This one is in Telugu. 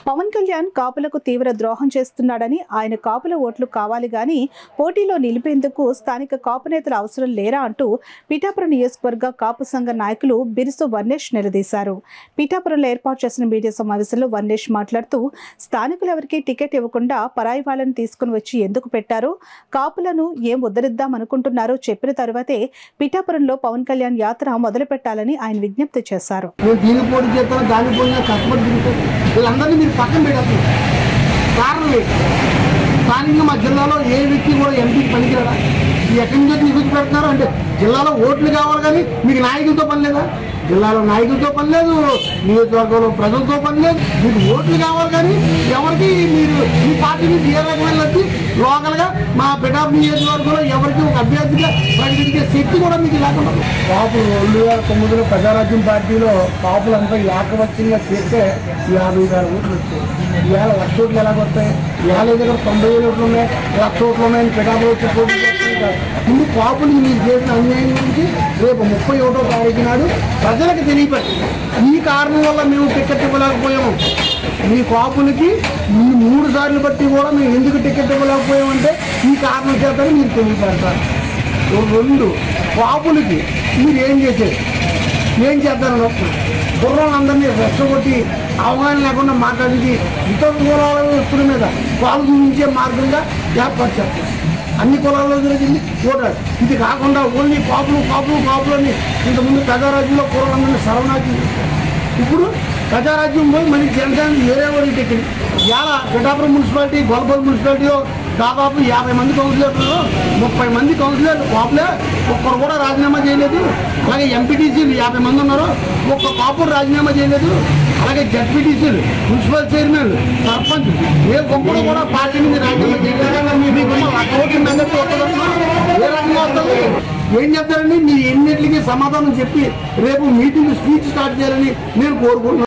పవన్ కళ్యాణ్ కాపులకు తీవ్ర ద్రోహం చేస్తున్నాడని, ఆయన కాపుల ఓట్లు కావాలి గాని పోటీలో నిలిపేందుకు స్థానిక కాపు నేతలు అవసరం లేరా అంటూ పిఠాపురం నియోజకవర్గ కాపు సంఘ నాయకులు బిరుసు వర్ణేష్ నిలదీశారు. పిఠాపురంలో ఏర్పాటు చేసిన మీడియా సమావేశంలో వర్ణేష్ మాట్లాడుతూ, స్థానికులు ఎవరికి టికెట్ ఇవ్వకుండా పరాయి వాళ్ళని తీసుకుని వచ్చి ఎందుకు పెట్టారో, కాపులను ఏం ఉద్ధరిద్దాం అనుకుంటున్నారో చెప్పిన తరువాతే పిఠాపురంలో పవన్ కళ్యాణ్ యాత్ర మొదలు పెట్టాలని ఆయన విజ్ఞప్తి చేశారు. పక్కన పెట్టారు కారణం స్థానికంగా మా జిల్లాలో ఏ వ్యక్తి కూడా ఎంపీకి పనికిరాడా? ఎక్కడి నుంచి నిధులు పెడుతున్నారు అంటే జిల్లాలో ఓట్లు కావాలి కానీ మీకు నాయకులతో పని లేదా? జిల్లాలో నాయకులతో పని లేదు, నియోజకవర్గంలో ప్రజలతో పని లేదు, మీకు ఓట్లు కావాలి కానీ ఎవరికి మీరు మీ పార్టీ నుంచి ఏ రకమైన వచ్చి లోకల్గా మా పిఠాపురం నియోజకవర్గంలో ఎవరికి ఒక అభ్యర్థిగా ప్రకటించే శక్తి కూడా మీకు లేకుండా. కాపులు 2009లో ప్రజారాజ్యం పార్టీలో కాపులంతా ఏకవచ్చంగా చేస్తే 50,000 ఓట్లు వచ్చాయి. ఇవాళ 1,00,000 ఓట్లు ఎలాగ వస్తాయి? ఇవాళ దగ్గర 90,000 ఓట్లు ఉన్నాయి, 1,00,000 ఓట్లు ఉన్నాయని పిఠాపురం వచ్చి పోటీ చేస్తున్నారు. ముందు కాపులు మీరు చేసిన అన్యాయం గురించి రేపు 31వ తారీఖు నాడు ప్రజలకు తెలియపడుతుంది. ఈ కారణం వల్ల మేము టికెట్ ఇవ్వలేకపోయాము. మీ కాపులకి 3 సార్లు బట్టి కూడా మేము ఎందుకు టికెట్ ఇవ్వలేకపోయామంటే ఈ కారణం చేతని మీరు తెలియపడతారు. 2 కాపులకి మీరు ఏం చేశారు, ఏం చేద్దారని గుర్రాలందరినీ రెచ్చగొట్టి అవగాహన లేకుండా మాట్లాడించి ఇతర కులాల వస్తువుల మీద కాలు చూపించే మార్గంగా ఏర్పరిచారు. అన్ని కులాల్లో జరిగింది ఓటాడు. ఇది కాకుండా ఓన్లీ కాపులు అని ఇంతకుముందు ప్రజారాజ్యంలో కులాలందరినీ సర్వనాశనం. ఇప్పుడు ప్రజారాజ్యం పోయి మళ్ళీ జనసేన వేరే వాళ్ళు టికెట్. ఇవాళ పిఠాపురం మున్సిపాలిటీ, గొల్లపల్లి మున్సిపాలిటీలో దాదాపు 50 మంది కౌన్సిలర్లు, 30 మంది కౌన్సిలర్లు కాపులే, ఒక్కరు కూడా రాజీనామా చేయలేదు. అలాగే ఎంపీటీసీలు 50 మంది ఉన్నారు, ఒక్క కాపులు రాజీనామా చేయలేదు. అలాగే జడ్పీటీసీలు, మున్సిపల్ చైర్మన్, సర్పంచ్ ఏ ఒక్కరు కూడా పార్టీ నుంచి రాజీనామా చేయలేదు. ఏ రకంగా వస్తుంది? ఏం చెప్తారండి? మీరు ఎన్నింటికి సమాధానం చెప్పి రేపు మీటింగ్ స్పీచ్ స్టార్ట్ చేయాలని నేను కోరుకుంటున్నాను.